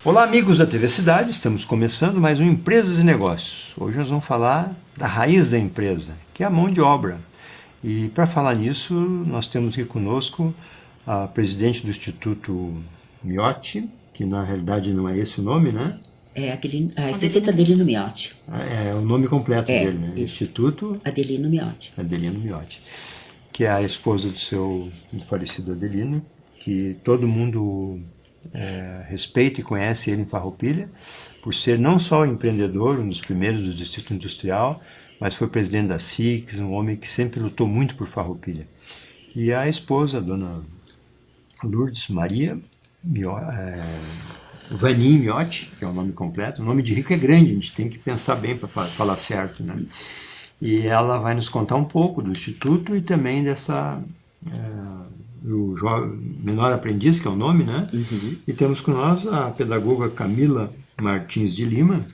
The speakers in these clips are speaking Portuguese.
Olá, amigos da TV Cidade, estamos começando mais um Empresas e Negócios. Hoje nós vamos falar da raiz da empresa, que é a mão de obra. E para falar nisso, nós temos aqui conosco a presidente do Instituto Miotti, que na realidade não é esse o nome, né? Instituto Adelino Miotti. É o nome completo dele, né? Isso. Instituto Adelino Miotti. Adelino Miotti, que é a esposa do falecido Adelino, que todo mundo respeita e conhece ele em Farroupilha, por ser não só empreendedor, um dos primeiros do Distrito Industrial, mas foi presidente da SICS, um homem que sempre lutou muito por Farroupilha. E a esposa, a dona Lourdes Maria Vanim Miotti, que é o nome completo. O nome de rico é grande, a gente tem que pensar bem para falar certo, né? E ela vai nos contar um pouco do Instituto e também do Menor Aprendiz, que é o nome, né? Uhum. E temos com nós a pedagoga Camila Martins de Lima,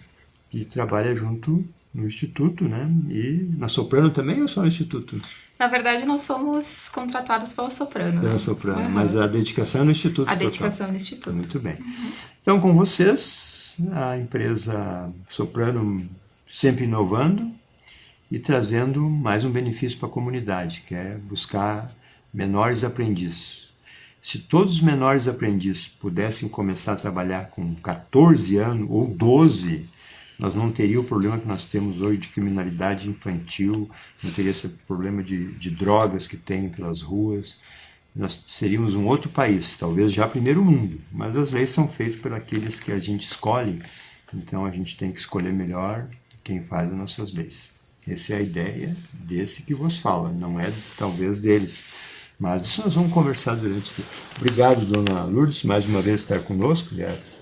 que trabalha junto no Instituto, né? E na Soprano também ou só no Instituto? Na verdade, nós somos contratados pela Soprano. Pela Soprano, mas a dedicação é no Instituto. A dedicação é no Instituto. Muito bem. Então, com vocês, a empresa Soprano sempre inovando e trazendo mais um benefício para a comunidade, que é buscar menores aprendizes. Se todos os menores aprendizes pudessem começar a trabalhar com 14 anos ou 12, nós não teríamos o problema que nós temos hoje de criminalidade infantil, não teria esse problema de drogas que tem pelas ruas. Nós seríamos um outro país, talvez já primeiro mundo, mas as leis são feitas por aqueles que a gente escolhe, então a gente tem que escolher melhor quem faz as nossas leis. Essa é a ideia desse que vos fala, não é talvez deles. Mas isso nós vamos conversar durante... Obrigado, dona Lourdes, mais uma vez estar conosco,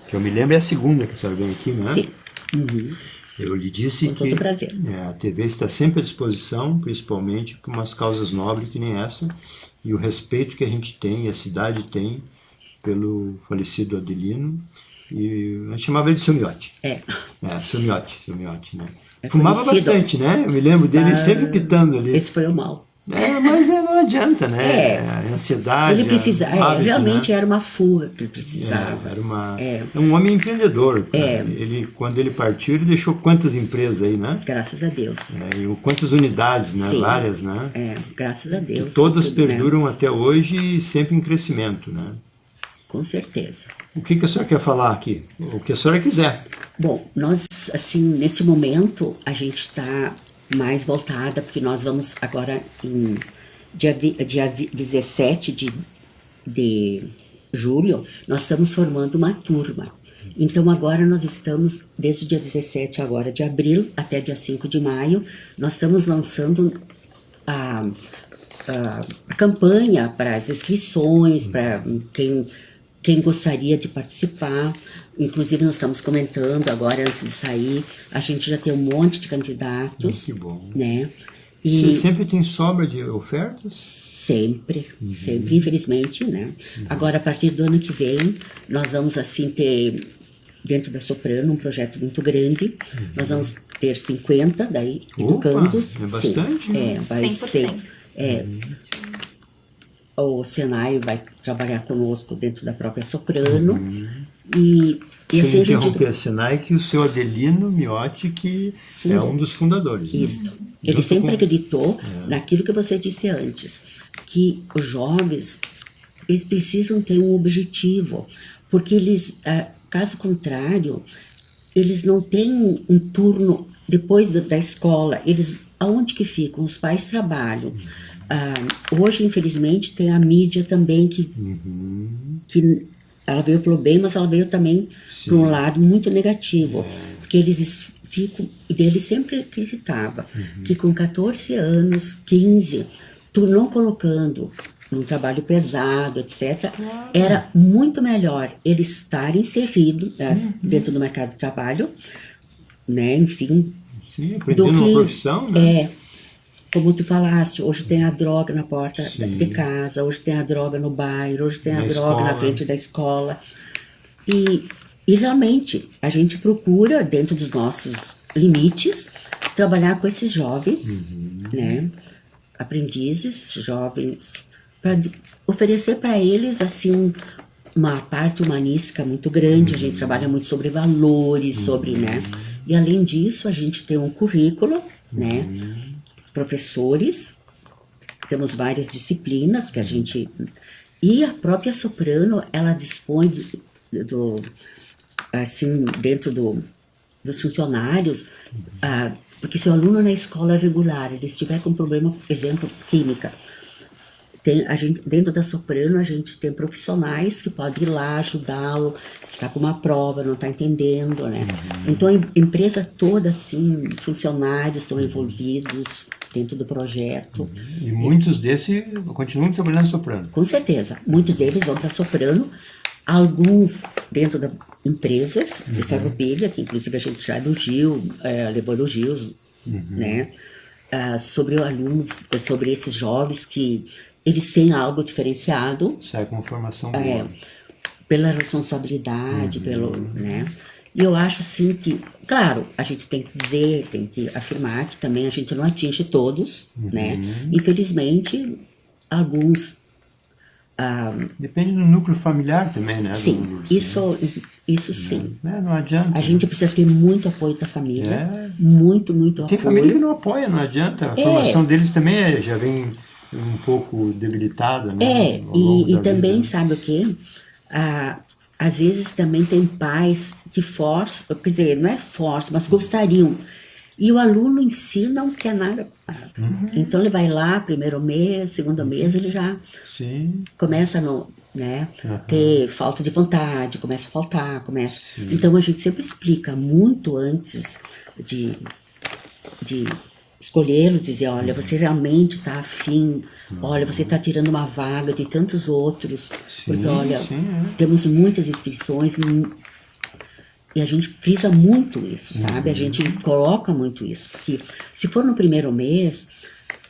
que eu me lembro é a segunda que a senhora vem aqui, né? Sim. Uhum. Eu lhe disse com todo prazer. A TV está sempre à disposição, principalmente por umas causas nobres que nem essa, e o respeito que a gente tem, e a cidade tem, pelo falecido Adelino, e a gente chamava ele de seu Miotti. Seu Miotti, né? Fumava bastante, né? Eu me lembro dele sempre pitando ali. Esse foi o mal. Mas não adianta, né? A ansiedade. Ele precisava, realmente, né? era uma fuga que ele precisava. É um homem empreendedor. Quando ele partiu, ele deixou quantas empresas aí, né? Graças a Deus. E quantas unidades, né? Sim. Várias, né? Graças a Deus. Que todas tudo, perduram, né? até hoje e sempre em crescimento, né? Com certeza. O que a senhora quer falar aqui? O que a senhora quiser. Bom, nós, assim, nesse momento, a gente está mais voltada, porque nós vamos agora em dia 17 de julho, nós estamos formando uma turma. Então agora nós estamos, desde o dia 17 agora de abril até dia 5 de maio, nós estamos lançando a campanha para as inscrições, para quem gostaria de participar. Inclusive, nós estamos comentando agora, antes de sair, a gente já tem um monte de candidatos. Que bom. Né? Você sempre tem sobra de ofertas? Sempre, infelizmente, né? Agora, a partir do ano que vem, nós vamos, assim, ter, dentro da Soprano, um projeto muito grande. Nós vamos ter 50, daí, educandos. É bastante, sim, né? Vai 100%. ser... O Senai vai trabalhar conosco dentro da própria Soprano. E assim a gente... a Senai, que o seu Adelino Miotti, que é um dos fundadores. Isso. Né? Ele sempre acreditou naquilo que você disse antes, que os jovens, eles precisam ter um objetivo, porque eles, caso contrário, eles não têm um turno depois da escola. Eles, aonde que ficam? Os pais trabalham. Hoje, infelizmente, tem a mídia também que ela veio pelo bem, mas ela veio também para um lado muito negativo, porque eles ficam, e ele sempre acreditava que com 14 anos, 15, tu não colocando num trabalho pesado, etc., era muito melhor ele estar inserido dentro do mercado de trabalho, né, enfim. Sim, aprendendo uma profissão, né? Como tu falaste, hoje tem a droga na porta de casa, hoje tem a droga no bairro, hoje tem a droga na frente da escola. E realmente, a gente procura, dentro dos nossos limites, trabalhar com esses jovens, né? Aprendizes, jovens, para oferecer para eles, assim, uma parte humanística muito grande, a gente trabalha muito sobre valores, sobre, né? E além disso, a gente tem um currículo, né? Professores, temos várias disciplinas que a gente... E a própria soprano, ela dispõe assim, dentro dos funcionários, porque se o aluno na escola regular, ele estiver com problema, por exemplo, química, dentro da soprano, a gente tem profissionais que podem ir lá ajudá-lo, se está com uma prova, não está entendendo, né? Então, a empresa toda, assim, funcionários estão envolvidos dentro do projeto. E muitos desses continuam trabalhando soprano. Com certeza. Muitos deles vão para soprano, alguns dentro de empresas de farroupilha, que inclusive a gente já elogiou, levou elogios, né? Sobre os alunos, sobre esses jovens que eles têm algo diferenciado. Sai com uma formação boa. Pela responsabilidade, pelo, né? E eu acho assim que, claro, a gente tem que dizer, tem que afirmar que também a gente não atinge todos, né? Infelizmente, alguns... Depende do núcleo familiar também, né? Sim, isso sim. Não adianta. A gente precisa ter muito apoio da família, muito Tem apoio. família que não apoia, não adianta. A formação deles também já vem um pouco debilitada, né? E também, sabe o quê? Às vezes também tem pais que forçam, quer dizer, não é força, mas gostariam. E o aluno em si não quer nada. Então ele vai lá, primeiro mês, segundo mês, ele já começa a ter falta de vontade, começa a faltar, Então a gente sempre explica muito antes de escolhê-los, dizer, olha, você realmente está afim, olha, você está tirando uma vaga de tantos outros, porque olha, temos muitas inscrições e a gente frisa muito isso, sabe? A gente coloca muito isso, porque se for no primeiro mês,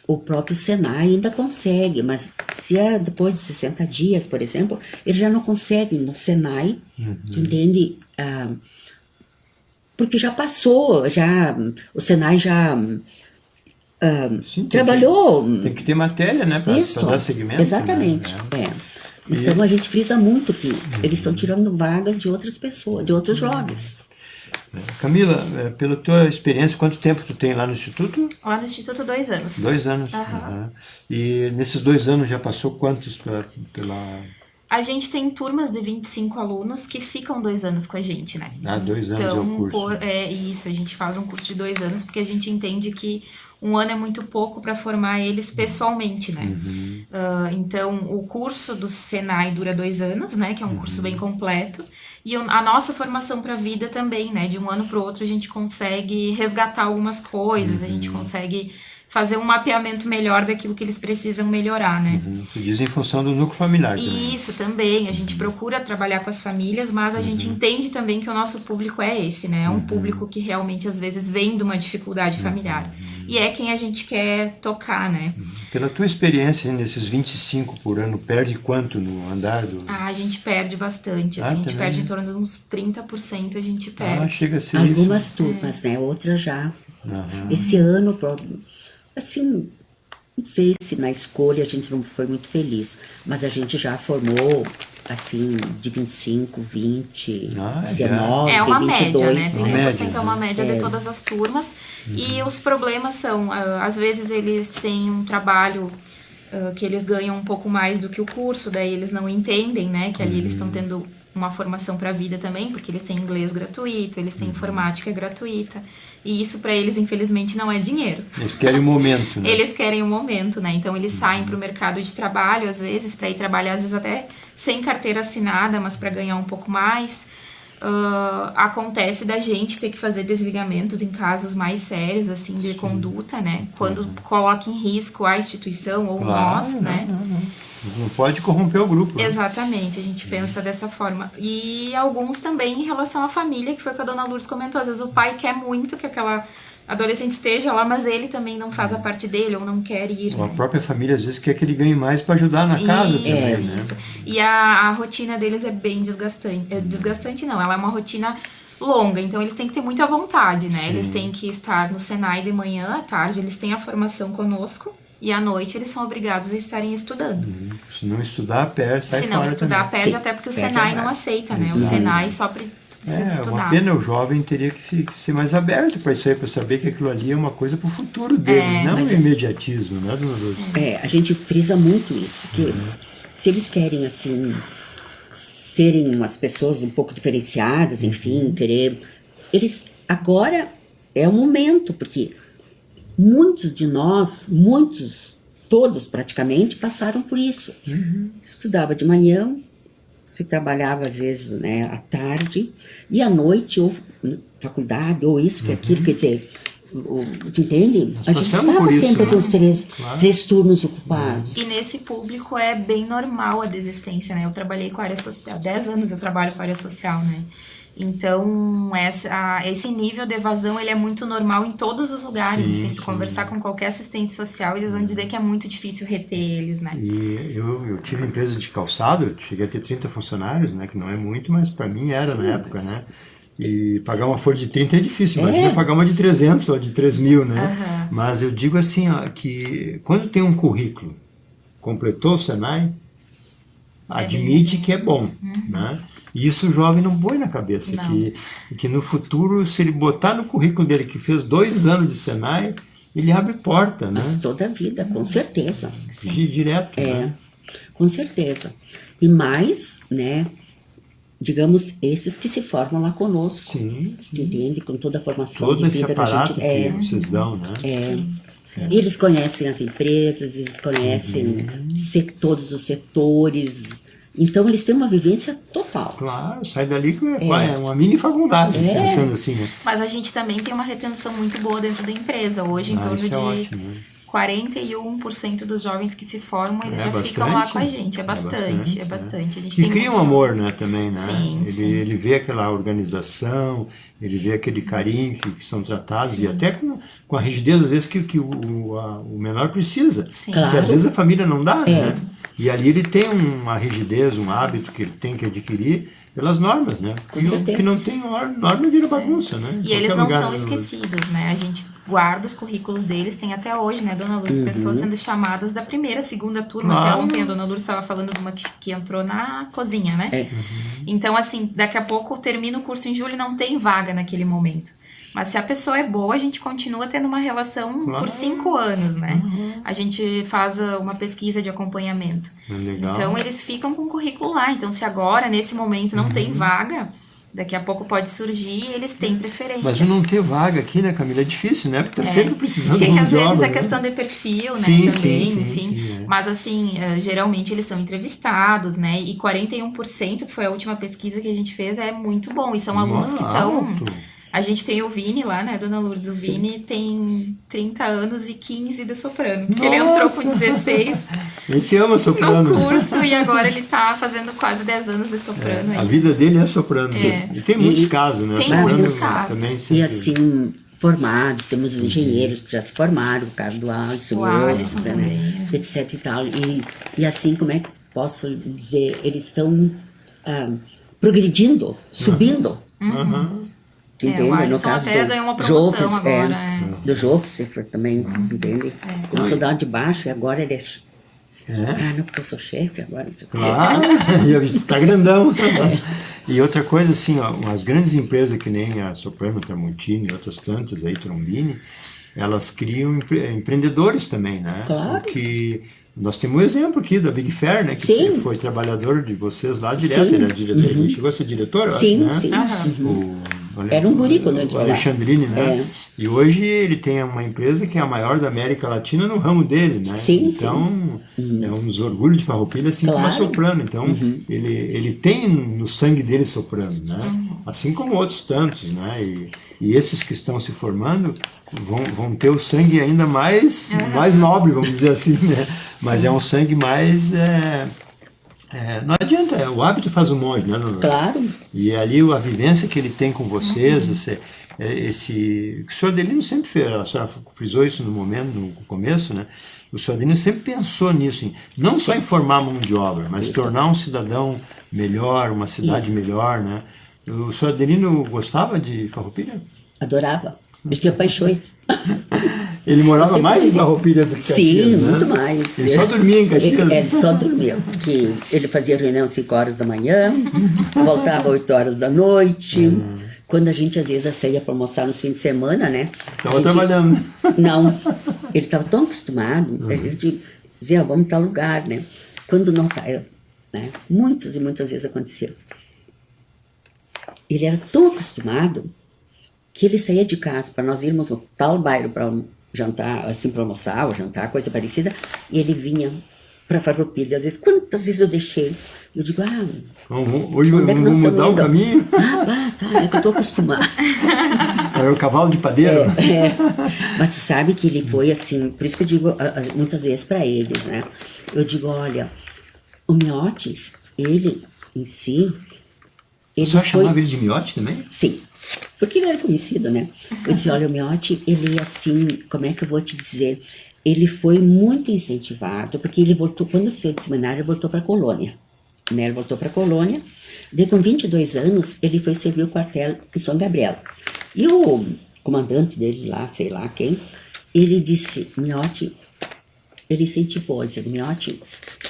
o próprio Senai ainda consegue, mas se é depois de 60 dias, por exemplo, ele já não consegue no Senai, tu entende? Porque já passou, o Senai já... trabalhou. Tem que ter matéria, né? Para dar segmento. Exatamente. Né? Então a gente frisa muito que eles estão tirando vagas de outras pessoas, de outros jovens. Camila, pela tua experiência, quanto tempo tu tem lá no Instituto? Lá no Instituto, 2 anos. 2 anos. E nesses 2 anos já passou quantos pela... A gente tem turmas de 25 alunos que ficam 2 anos com a gente, né? 2 anos então, é o curso. Isso, a gente faz um curso de 2 anos porque a gente entende que 1 ano é muito pouco para formar eles pessoalmente, né? Então, o curso do Senai dura 2 anos, né? Que é um curso bem completo. E a nossa formação para a vida também, né? De um ano para o outro a gente consegue resgatar algumas coisas, a gente consegue fazer um mapeamento melhor daquilo que eles precisam melhorar, né? Tu diz em função do núcleo familiar também. Isso, também. A gente procura trabalhar com as famílias, mas a gente entende também que o nosso público é esse, né? É um público que realmente, às vezes, vem de uma dificuldade familiar. E é quem a gente quer tocar, né? Pela tua experiência, nesses 25 por ano, perde quanto no andar do... A gente perde bastante, assim. A gente perde em torno de uns 30%, a gente perde. Chega a ser Algumas turmas, né? Outras já. Esse ano... Assim, não sei se na escolha a gente não foi muito feliz, mas a gente já formou, assim, de 25, 20, 19, é uma 22. Média, né? 30% é uma média de todas as turmas. E os problemas são, às vezes eles têm um trabalho que eles ganham um pouco mais do que o curso, daí eles não entendem, né? Que ali eles estão tendo uma formação para a vida também, porque eles têm inglês gratuito, eles têm informática gratuita. E isso para eles, infelizmente, não é dinheiro. Eles querem o momento, né? Eles querem o momento, né? Então, eles saem para o mercado de trabalho, às vezes, para ir trabalhar, às vezes até sem carteira assinada, mas para ganhar um pouco mais. Acontece da gente ter que fazer desligamentos em casos mais sérios, assim, de conduta, né? Quando coloca em risco a instituição ou nós, né? Não pode corromper o grupo. Né? Exatamente, a gente pensa dessa forma. E alguns também em relação à família, que foi o que a dona Lourdes comentou. Às vezes o pai quer muito que aquela adolescente esteja lá, mas ele também não faz a parte dele ou não quer ir. A própria família às vezes quer que ele ganhe mais para ajudar na casa também, né? Isso. E a rotina deles é bem desgastante. Desgastante não, ela é uma rotina longa, então eles têm que ter muita vontade, né? Eles têm que estar no Senai de manhã, à tarde, eles têm a formação conosco. e à noite eles são obrigados a estarem estudando. Se não estudar, perde, sai Se não fora estudar, também. perde, Sim, até porque o perde Senai a não vaga. aceita, né? O Senai só precisa Uma estudar. pena, o jovem teria que ser mais aberto para isso aí, para saber que aquilo ali é uma coisa para o futuro dele, não o imediatismo, né, dona Lourdes? A gente frisa muito isso, que se eles querem, assim, serem umas pessoas um pouco diferenciadas, enfim, querer... Eles, agora é o momento, porque muitos de nós, todos praticamente, passaram por isso. Estudava de manhã, se trabalhava às vezes, né, à tarde, e à noite, ou faculdade, ou isso, que aquilo, quer dizer... Tu entende? A gente passamos estava por isso, sempre né? com os três turnos ocupados. E nesse público é bem normal a desistência, né? Eu trabalhei com a área social, 10 anos eu trabalho com a área social, né? Então, esse nível de evasão, ele é muito normal em todos os lugares. Sim, assim, se tu conversar com qualquer assistente social, eles vão dizer que é muito difícil reter eles, né? E eu tive empresa de calçado, eu cheguei a ter 30 funcionários, né, que não é muito, mas para mim era na época, né? E pagar uma folha de 30 é difícil, imagina pagar uma de 300 ou de 3.000, né? Mas eu digo assim, ó, que quando tem um currículo, completou o Senai, admite que é bom, né? E isso o jovem não põe na cabeça, que no futuro, se ele botar no currículo dele que fez 2 anos de Senai, ele abre porta, né? Mas toda a vida, com certeza. Direto, né? Com certeza. E mais, né, digamos, esses que se formam lá conosco. Sim. Entende? Com toda a formação Todo de esse vida que a aparato gente... que vocês dão, né? E eles conhecem as empresas, eles conhecem todos os setores. Então, eles têm uma vivência total. Claro, sai dali que é uma mini faculdade, pensando assim, né? Mas a gente também tem uma retenção muito boa dentro da empresa. Hoje, em torno isso de é ótimo, né? 41% dos jovens que se formam, eles já bastante, ficam lá com a gente. É bastante. A gente E tem cria um muito... amor, né, também, né? Sim, Ele vê aquela organização, ele vê aquele carinho que são tratados, e até com a rigidez, às vezes, que o menor precisa. Sim. Claro. Que às vezes a família não dá, né? E ali ele tem uma rigidez, um hábito que ele tem que adquirir pelas normas, né? Que não tem norma vira bagunça, né? E eles não são esquecidos, né? A gente guarda os currículos deles, tem até hoje, né, dona Lourdes, pessoas sendo chamadas da primeira, segunda turma. Claro. Até ontem a dona Lourdes estava falando de uma que entrou na cozinha, né? Então, assim, daqui a pouco termina o curso em julho e não tem vaga naquele momento. Mas se a pessoa é boa, a gente continua tendo uma relação por 5 anos, né? A gente faz uma pesquisa de acompanhamento. Legal. Então, eles ficam com o currículo lá. Então, se agora, nesse momento, não tem vaga, daqui a pouco pode surgir e eles têm preferência. Mas não ter vaga aqui, né, Camila, é difícil, né? Porque tá sempre precisando de Sim, mão às de vezes obra, é né? questão de perfil, né, Sim, também, sim, enfim. sim, Mas assim, geralmente eles são entrevistados, né, e 41%, que foi a última pesquisa que a gente fez, é muito bom. E são alunos que estão... Alto. A gente tem o Vini lá, né, dona Lourdes? O Vini tem 30 anos e 15 de soprano. Porque ele entrou com 16 Esse ama soprano. no curso e agora ele tá fazendo quase 10 anos de soprano. A aí. vida dele é soprano. E tem muitos casos, né? Tem Soprano muitos casos. também E sempre- assim, formados, temos engenheiros que já se formaram, o caso do Alisson, O Alisson né, também. etc e tal. E assim, como é que posso dizer, eles estão progredindo, subindo. Entende? o Alisson No caso até do ganhou uma promoção Jofes, agora, do Jofes também, entende? Começou a dar de baixo e agora ele ah, não, porque eu sou chefe agora. Não sei o quê. Claro, está grandão. E outra coisa, assim, ó, as grandes empresas que nem a Soprano, Tramontini e outras tantas aí, Trombini, elas criam empreendedores também, né? Claro. Porque nós temos um exemplo aqui da Big Fair, né? Que Sim. foi trabalhador de vocês lá direto, Sim. ele é diretor, ele chegou a ser diretor, eu Sim, acho, né? sim. Era um guri quando eu o entrou lá. Alexandrini, né? É. E hoje ele tem uma empresa que é a maior da América Latina no ramo dele, né? Sim, então, é um dos orgulhos de Farroupilha, assim como a Claro. Soprano. Então, ele tem no sangue dele Soprano, né? Assim como outros tantos, né? E esses que estão se formando vão ter o sangue ainda mais nobre, vamos dizer assim, né? Mas é um sangue mais... não adianta, o hábito faz o monge, né, dona? Claro. E ali a vivência que ele tem com vocês, esse o senhor Adelino sempre fez, a senhora frisou isso no começo, né? O senhor Adelino sempre pensou nisso, não só em formar mão de obra, mas tornar um cidadão melhor, uma cidade melhor, né? O senhor Adelino gostava de Farroupilha? Adorava. Ele tinha paixões. Ele morava Eu mais em sempre Farroupilha do que Caxias, Sim, né? muito mais. Ele só dormia em Caxias. Ele só dormia, porque ele fazia reunião às 5 horas da manhã, voltava às 8 horas da noite. Quando a gente às vezes saía para almoçar no fim de semana, né? Estava trabalhando. Não, ele estava tão acostumado, a gente dizia, vamos em tal lugar, né? Quando não tá, né? Muitas e muitas vezes aconteceu. Ele era tão acostumado que ele saía de casa para nós irmos no tal bairro para jantar, assim, para almoçar ou jantar, coisa parecida, e ele vinha para Farroupilha. Às vezes, quantas vezes eu deixei? Eu digo, hoje onde é que vamos nós mudar o estamos indo? caminho? Tá, é que eu tô acostumada. Era o cavalo de padeiro. Mas tu sabe que ele foi assim, por isso que eu digo muitas vezes para eles, né? Eu digo, olha, o Miotes, ele em si, O senhor chamava ele de Miote também? Sim, porque ele era conhecido, né? Eu disse, olha, o Miote, ele assim, como é que eu vou te dizer? Ele foi muito incentivado, porque ele voltou, quando ele saiu do seminário, ele voltou para a colônia, né? Ele voltou para a colônia, daí com 22 anos, ele foi servir o quartel em São Gabriel. E o comandante dele lá, sei lá quem, ele disse, Miote, ele incentivou, ele disse, Miote,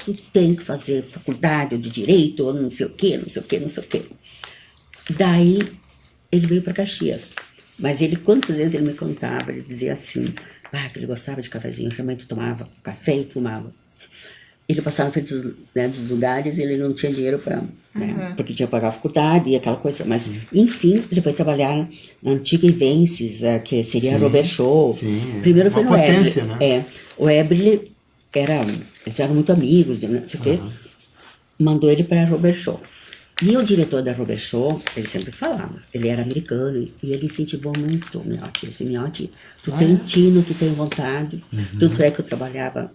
tu tem que fazer faculdade de Direito, ou não sei o quê, não sei o quê, não sei o quê. Daí, ele veio para Caxias. Mas ele, quantas vezes ele me contava, ele dizia assim, que ele gostava de cafezinho, realmente tomava café e fumava. Ele passava na frente dos lugares e ele não tinha dinheiro para, né, porque tinha que pagar a faculdade e aquela coisa. Mas, enfim, ele foi trabalhar na antiga Ivences, que seria a Robert Show. Sim, Primeiro foi no potência, Ebre. né? O Ebre, eles eram muito amigos, não sei o quê. Mandou ele para a Robert Show. E o diretor da Robert Show, ele sempre falava, ele era americano e ele incentivou muito o Miote. Ele disse, Miote, tu tem tino, tu tem vontade. Tanto é que eu trabalhava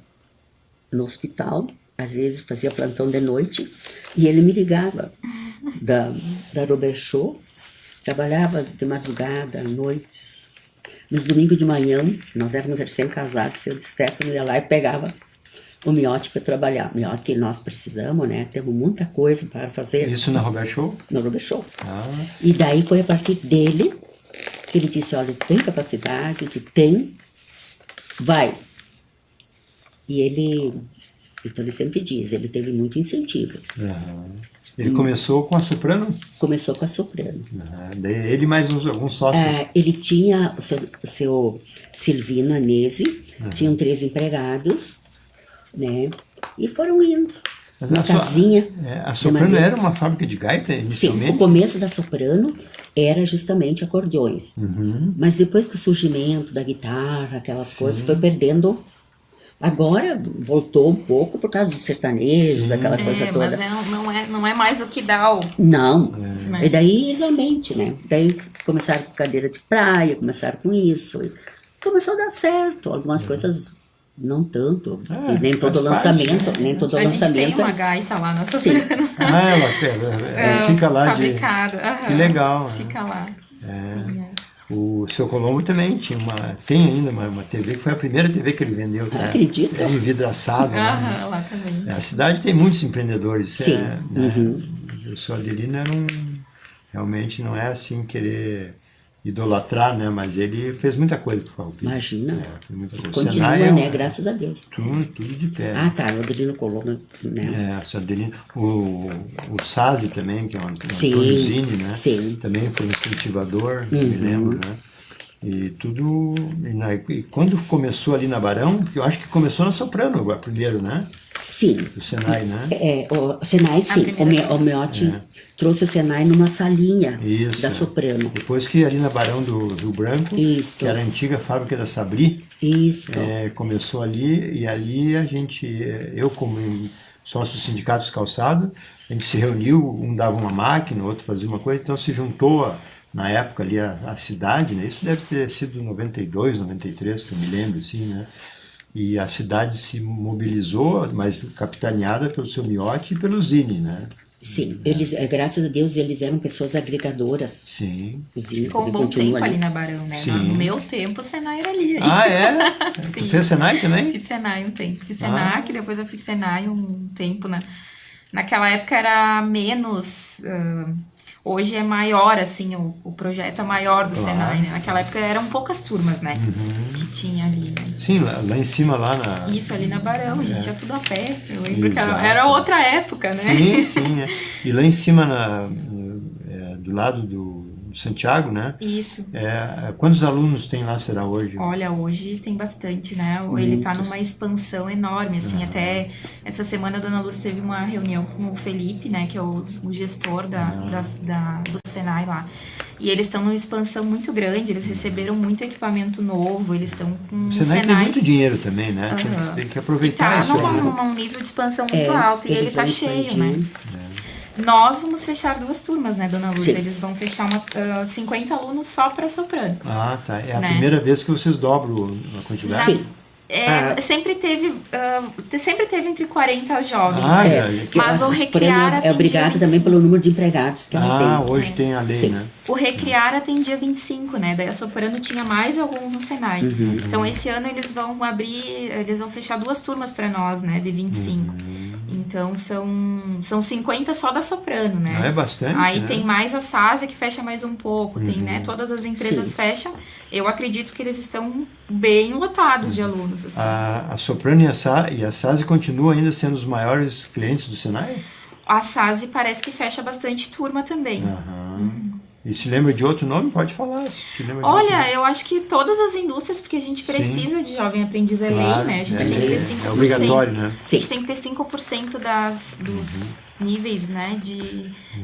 no hospital, às vezes fazia plantão de noite, e ele me ligava da Robert Show, trabalhava de madrugada, noites. Nos domingos de manhã, nós éramos recém-casados, eu de Stefano ia lá e pegava o Miote para trabalhar. Miote, nós precisamos, né? Temos muita coisa para fazer. Isso na Robert Show? No Robert Show. E daí foi a partir dele que ele disse, olha, tu tem capacidade, tu tem, vai. E ele, então ele sempre diz, ele teve muitos incentivos. Ele começou com a soprano? Começou com a soprano. Daí ele mais alguns sócios. Ele tinha o seu Silvino Anese, tinham 3 empregados, né? E foram indo. Mas uma casinha. A soprano era uma fábrica de gaita inicialmente? Sim, o começo da soprano era justamente acordeões. Mas depois que o surgimento da guitarra, aquelas coisas, foi perdendo. Agora voltou um pouco por causa dos sertanejos, daquela coisa toda. Mas não é mais o que dá o... Não. E daí, realmente, né? Daí começaram com cadeira de praia, começaram com isso. E começou a dar certo. Algumas coisas não tanto. E nem todo lançamento. Parte, nem todo a lançamento. gente tem uma gaita lá na soprano. Ela fica lá fabricada. Que legal. Fica lá. Sim, O seu Colombo também tem ainda uma TV, que foi a primeira TV que ele vendeu. Acredito. É envidraçado. lá também. A cidade tem muitos empreendedores. Sim. O seu Adelino realmente não é assim querer idolatrar, né? Mas ele fez muita coisa pro Farroupilha. Imagina. Fez muita coisa. Continua, né? Graças a Deus. Tudo de pé. O Adelino Colombo, né? O seu Adelino. O Sazi também, que é um Sim, Zine, né? sim. Também foi um incentivador, me lembro, né? E tudo... E quando começou ali na Barão, que eu acho que começou na soprano agora, primeiro, né? Sim. O Senai, né? O Senai, sim. O Miote trouxe o Senai numa salinha da soprano. Depois que ali na Barão do Rio Branco, que era a antiga fábrica da Sabri, começou ali, e ali eu como sócio do Sindicato dos Calçados, a gente se reuniu, um dava uma máquina, o outro fazia uma coisa, então se juntou na época ali a cidade, né? Isso deve ter sido 92, 93, que eu me lembro, assim, né? E a cidade se mobilizou, mas capitaneada pelo seu Miote e pelo Zine, né? Sim, eles, graças a Deus, eles eram pessoas agregadoras. Sim. Ficou um bom tempo ali na Barão, né? No meu tempo, o Senai era ali. Tu fez Senai também? Fiz Senai um tempo. Fiz Senac, depois eu fiz Senai um tempo. Naquela época era menos... Hoje é maior, assim, o projeto é maior do Senai, né? Naquela época eram poucas turmas, né? Que tinha ali, né? Sim, lá em cima, lá na... Isso, ali na Barão, a gente ia tudo a pé. Eu lembro que Exato. era outra época, né? Sim, sim. E lá em cima, do lado do Santiago, né? Isso. Quantos alunos tem lá, será hoje? Olha, hoje tem bastante, né? Ele tá numa expansão enorme, assim, até essa semana a Dona Lourdes teve uma reunião com o Felipe, né, que é o gestor do Senai lá. E eles estão numa expansão muito grande, eles receberam muito equipamento novo, eles estão com O Senai tem muito dinheiro também, né? Tem que aproveitar e tá isso aí, né? num nível de expansão muito alto, e ele tá cheio, né? Nós vamos fechar 2 turmas, né, Dona Luz? Sim. Eles vão fechar 50 alunos só para soprano. Ah, tá. É a Né? primeira vez que vocês dobram a quantidade? Sim. Sempre teve entre 40 jovens, Ah, né? Que Mas a o Soprano Recriara é tem obrigado dia também 25. pelo número de empregados que ela tem. Hoje tem a lei, Sim. né? O Recriara tem dia 25, né? Daí a Soprano tinha mais alguns no Senai. Então esse ano eles vão fechar 2 turmas para nós, né? De 25. Então são 50 só da Soprano, né? É bastante, Aí né? tem mais a SASE que fecha mais um pouco, tem, né? Todas as empresas fecham. Eu acredito que eles estão bem lotados de alunos, assim. A Soprano e a SASE continuam ainda sendo os maiores clientes do Senai? A SASE parece que fecha bastante turma também. E se lembra de outro nome? Pode falar. Se lembra de outro Olha, nome. eu acho que todas as indústrias, porque a gente precisa de jovem aprendiz, é Claro, lei, né? A gente é tem que ter lei, 5%. é obrigatório, né? A gente tem que ter 5% dos níveis, né,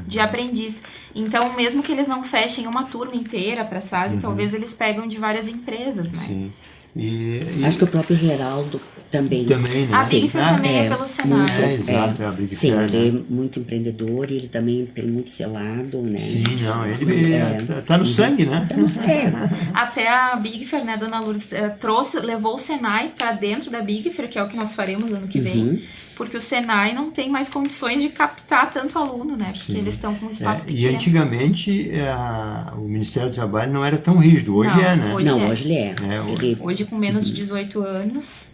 de aprendiz. Então, mesmo que eles não fechem uma turma inteira para a SASE, talvez eles pegam de várias empresas, né? Sim. E Acho que o próprio Geraldo também. também, né? A Big Fair também é pelo Senai. Exato, é a Big Sim, Fair, ele né? é muito empreendedor e ele também tem muito selado, né? Sim, não, ele tá no sangue, né? Até a Big Fair, né, Dona Lourdes, levou o Senai para dentro da Big Fair, que é o que nós faremos ano que vem, porque o Senai não tem mais condições de captar tanto aluno, né? Porque eles estão com um espaço E pequeno. antigamente o Ministério do Trabalho não era tão rígido, hoje Não, né? hoje Não, é. hoje ele é. Ele, Hoje, com menos de 18 anos,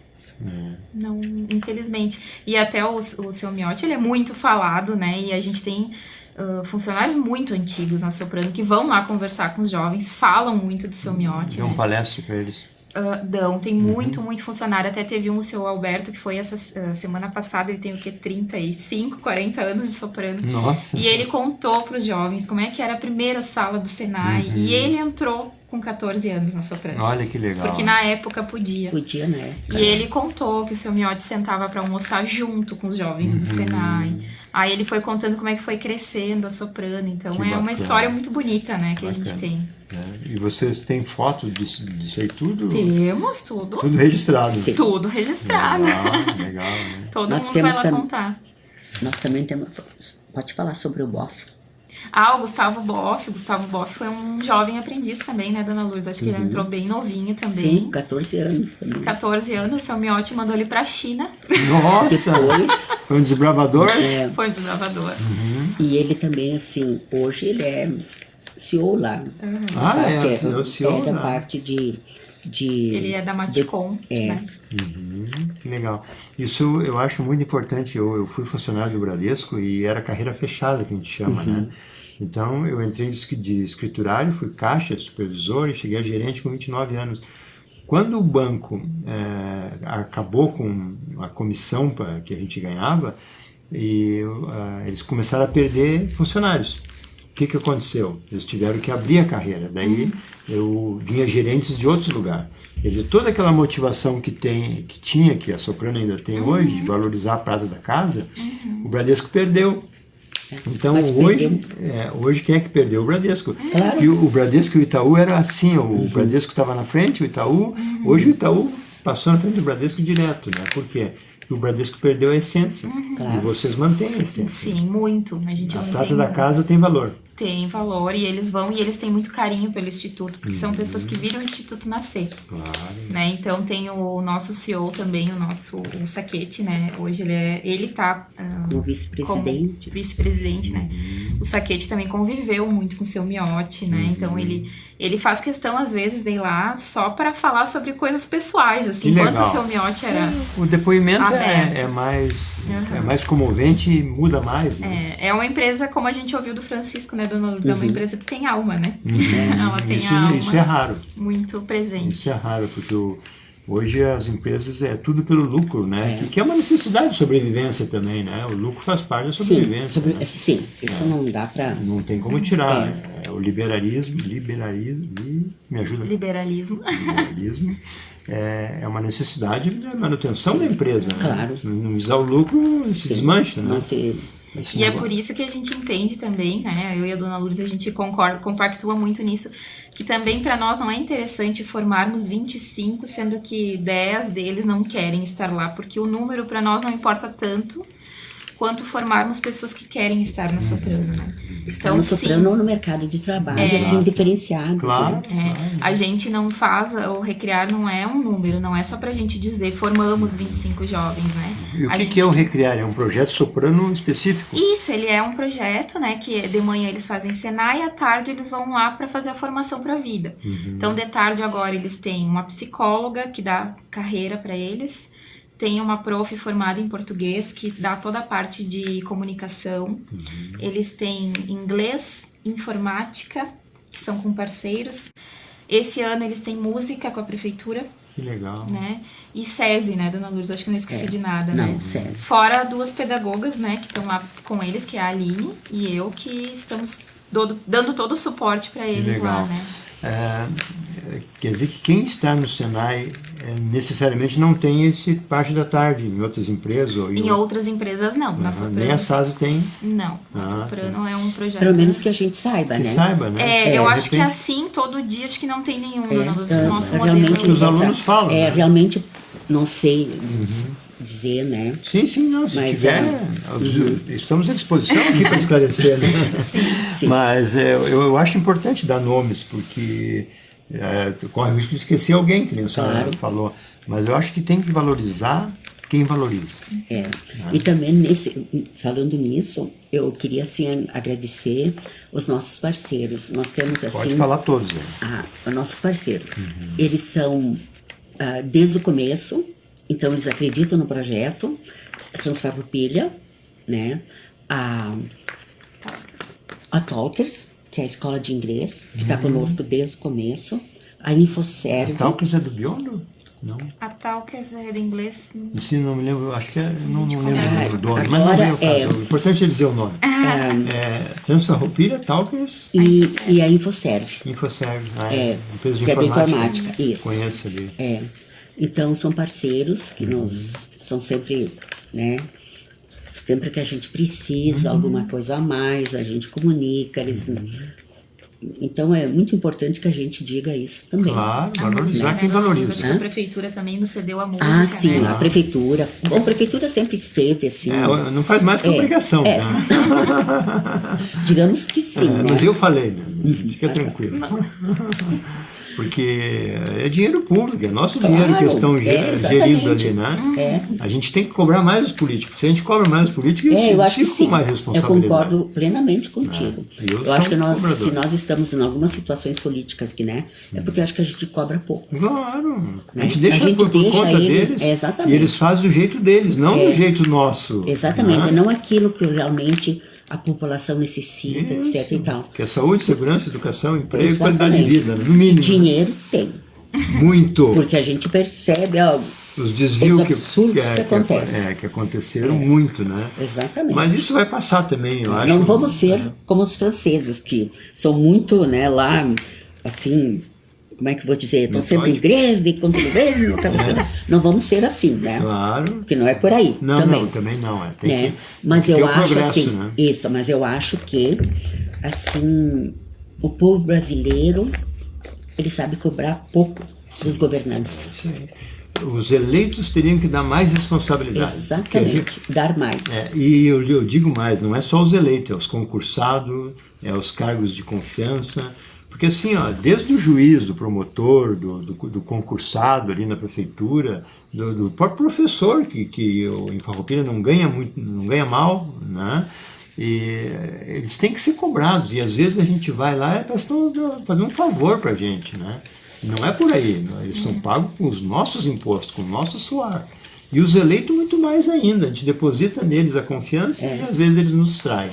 não, infelizmente. E até o seu Miotti, ele é muito falado, né? E a gente tem funcionários muito antigos na Soprano que vão lá conversar com os jovens, falam muito do seu Miotti, Deu né? palestra para eles. Tem muito funcionário. Até teve o seu Alberto, que foi essa semana passada, ele tem o quê? 35, 40 anos de soprano. Nossa. E ele contou para os jovens como é que era a primeira sala do Senai. E ele entrou com 14 anos na soprano. Olha que legal. Porque na época podia. podia, né? E ele contou que o seu Miotti sentava para almoçar junto com os jovens do Senai. Aí ele foi contando como é que foi crescendo a soprano. Então Que é uma bacana. história muito bonita, né, que a gente Bacana. tem. E vocês têm fotos disso aí tudo? Temos tudo. Tudo registrado. Sim. Tudo registrado. Legal, né? Todo Nós mundo vai temos lá também- contar. Nós também temos. Pode falar sobre o BOF. O Gustavo Boff. O Gustavo Boff foi um jovem aprendiz também, né, Dona Lourdes? Acho que ele entrou bem novinho também. Sim, 14 anos também. 14 anos, o seu Miotti mandou ele pra China. Nossa! Depois, Foi um desbravador? Foi um desbravador. e ele também, assim, hoje ele é CEO lá. É o CEO, da né? parte de Ele é da Maticom, né? Que legal. Isso eu acho muito importante. Eu fui funcionário do Bradesco e era carreira fechada, que a gente chama, né? Então, eu entrei de escriturário, fui caixa, supervisor e cheguei a gerente com 29 anos. Quando o banco acabou com a comissão que a gente ganhava, eles começaram a perder funcionários. O que aconteceu? Eles tiveram que abrir a carreira. Daí eu vinha gerentes de outros lugares. Quer dizer, toda aquela motivação que tinha, que a Soprano ainda tem hoje, de valorizar a prata da casa, o Bradesco perdeu. Então, Mas hoje quem é que perdeu? O Bradesco. Claro. E o Bradesco e o Itaú era assim, o Bradesco estava na frente, o Itaú. Hoje o Itaú passou na frente do Bradesco direto, né? Por quê? Porque o Bradesco perdeu a essência. E vocês mantêm a essência. Sim, muito. A gente A mantém prata da muito. casa tem valor. Tem valor e eles têm muito carinho pelo Instituto, porque são pessoas que viram o Instituto nascer. Claro. Né? Então tem o nosso CEO também, o Saquete, né? Hoje ele tá como vice-presidente. como vice-presidente, né? O Saquete também conviveu muito com o seu Miotti, né? Então ele faz questão, às vezes, de ir lá só para falar sobre coisas pessoais, assim, Que enquanto legal. o seu Miotti era... O depoimento Aberto. é mais comovente e muda mais, né? É uma empresa, como a gente ouviu do Francisco, né, Dona Lourdes? É uma empresa que tem alma, né? Ela tem a alma Isso é raro. muito presente. Isso é raro, porque hoje as empresas é tudo pelo lucro, né? Que é uma necessidade de sobrevivência também, né? O lucro faz parte da sobrevivência. Sim, né? sim, isso não dá para... Não tem como tirar. O liberalismo, me ajuda. Liberalismo. Liberalismo é uma necessidade da manutenção da empresa, né? Claro. Se não visar o lucro, se desmancha, né? Não se... E é por isso que a gente entende também, né? Eu e a Dona Lourdes, a gente compactua muito nisso, que também para nós não é interessante formarmos 25, sendo que 10 deles não querem estar lá, porque o número para nós não importa tanto quanto formarmos pessoas que querem estar no Soprano, né? Então, no Soprano ou no mercado de trabalho, assim, diferenciados. Claro. Né? A gente não faz, o Recriar não é um número, não é só pra gente dizer formamos 25 jovens, né? E o que é o Recriar? É um projeto Soprano específico? Isso, ele é um projeto, né, que de manhã eles fazem Senai e à tarde eles vão lá para fazer a formação para a vida. Então, de tarde agora eles têm uma psicóloga que dá carreira para eles, tem uma prof formada em português que dá toda a parte de comunicação. Eles têm inglês, informática, que são com parceiros. Esse ano eles têm música com a prefeitura. Que legal. Né? E SESI, né, Dona Lourdes? Acho que eu não esqueci de nada, não, né? SESI. Fora 2 pedagogas, né, que estão lá com eles, que é a Aline e eu, que estamos dando todo o suporte para eles lá, né? Quer dizer que quem está no Senai necessariamente não tem esse parte da tarde em outras empresas? Ou em outras empresas não, na Soprano. Nem a SASE tem? Não, a Soprano é um projeto... Pelo menos que a gente saiba, que né? saiba, né? Eu acho que assim, todo dia, acho que não tem nenhum, Dona Luz, no nosso modelo. Realmente, os alunos falam, né? Realmente, não sei dizer, né? Sim, não, se Mas, tiver, estamos à disposição aqui para esclarecer, né? Sim. Mas eu acho importante dar nomes, porque corre o risco de esquecer alguém, que nem a senhora falou. Mas eu acho que tem que valorizar quem valoriza. E também, falando nisso, eu queria assim, agradecer os nossos parceiros. Nós temos assim... Pode falar todos. Os nossos parceiros. Eles são, desde o começo, então eles acreditam no projeto, Transfarroupilha, né? A Talkers, que é a escola de inglês, que está conosco desde o começo, a Infoserve. A Talkers é do Biondo? Não. A Talkers é de inglês. Sim, não me lembro, acho que não lembro o nome, agora mas não é o caso. O importante é dizer o nome. Transfarroupilha, Talkers e a Infoserve. Infoserve, empresa de que informática. É de informática, isso. Conheço ali. Então, são parceiros que nos são sempre, né? Sempre que a gente precisa, alguma coisa a mais, a gente comunica, eles... Então, é muito importante que a gente diga isso também. Claro, valorizar quem valoriza. Acho que a prefeitura também nos cedeu a música, sim, né? a prefeitura. Bom, a prefeitura sempre esteve, assim... não faz mais que obrigação, né? Digamos que sim, né? Mas eu falei, né? Fica tranquilo. Porque é dinheiro público, é nosso dinheiro que estão gerindo ali, né? A gente tem que cobrar mais os políticos. Se a gente cobra mais os políticos, eu acho que sim, com mais eu responsabilidade. concordo plenamente contigo. Eu acho que cobrador. Se nós estamos em algumas situações políticas que, né? É porque eu acho que a gente cobra pouco. Claro. Né? A gente deixa por conta eles, deles exatamente. e eles fazem do jeito deles, não do jeito nosso. Exatamente, né? não aquilo que realmente a população necessita, Isso. etc e tal. Que é saúde, segurança, educação, emprego e qualidade de vida, no mínimo. Dinheiro tem. Muito. Porque a gente percebe os desvios absurdos que acontecem. Que aconteceram muito, né? Exatamente. Mas isso vai passar também, eu acho. Não vamos ser como os franceses, que são muito, né, lá, assim... Como é que eu vou dizer? Estão sempre em greve, contra o governo. Não vamos ser assim, né? Claro. Porque não é por aí. Também não. Tem que, mas eu acho progresso, assim, né? Isso, mas eu acho que, assim, o povo brasileiro, ele sabe cobrar pouco dos governantes. Sim. Os eleitos teriam que dar mais responsabilidade. Exatamente, dar mais. E eu digo mais, não é só os eleitos, é os concursados, é os cargos de confiança. Porque assim, desde o juiz, do promotor, do concursado ali na prefeitura, do próprio professor, que em Farroupilha não ganha mal, né? E eles têm que ser cobrados. E às vezes a gente vai lá e parece que estão fazendo um favor para a gente, né? Não é por aí, né? Eles são pagos com os nossos impostos, com o nosso suor. E os eleitos muito mais ainda, a gente deposita neles a confiança e às vezes eles nos traem.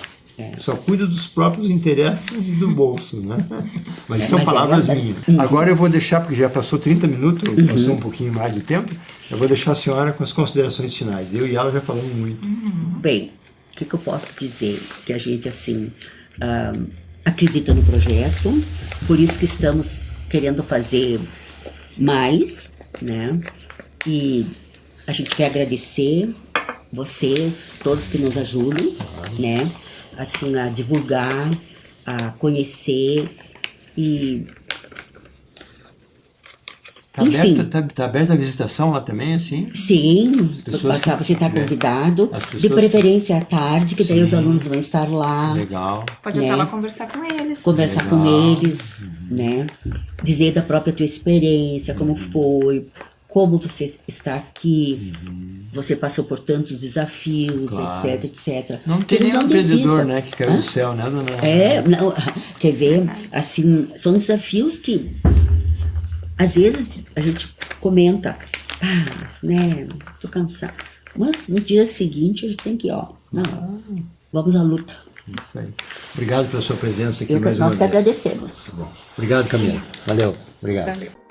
Só cuida dos próprios interesses e do bolso, né? Mas são mas palavras é minhas. Agora eu vou deixar, porque já passou 30 minutos, passou um pouquinho mais de tempo, eu vou deixar a senhora com as considerações finais. Eu e ela já falamos muito. Bem, o que eu posso dizer? Que a gente, assim, acredita no projeto, por isso que estamos querendo fazer mais, né? E a gente quer agradecer vocês, todos que nos ajudam, né? Assim, a divulgar, a conhecer e... Enfim. Tá aberta a visitação lá também, assim? Sim, Pessoas que- você está convidado, As pessoas de que- preferência à tarde, que daí os alunos vão estar lá. Legal. Pode né? até lá conversar com eles. Conversar com eles, né? Dizer da própria tua experiência, como foi, como você está aqui, você passou por tantos desafios, Claro. etc, etc. Não tem Eles nenhum não empreendedor, desistam. né, que caiu Hã? do céu, né, dona? Não, quer ver, assim, são desafios que às vezes a gente comenta, né, tô cansado. Mas no dia seguinte a gente tem que, não, vamos à luta. Isso aí. Obrigado pela sua presença aqui mais uma Nós que vez. agradecemos. Bom, obrigado, Camila. Valeu. Obrigado. Valeu.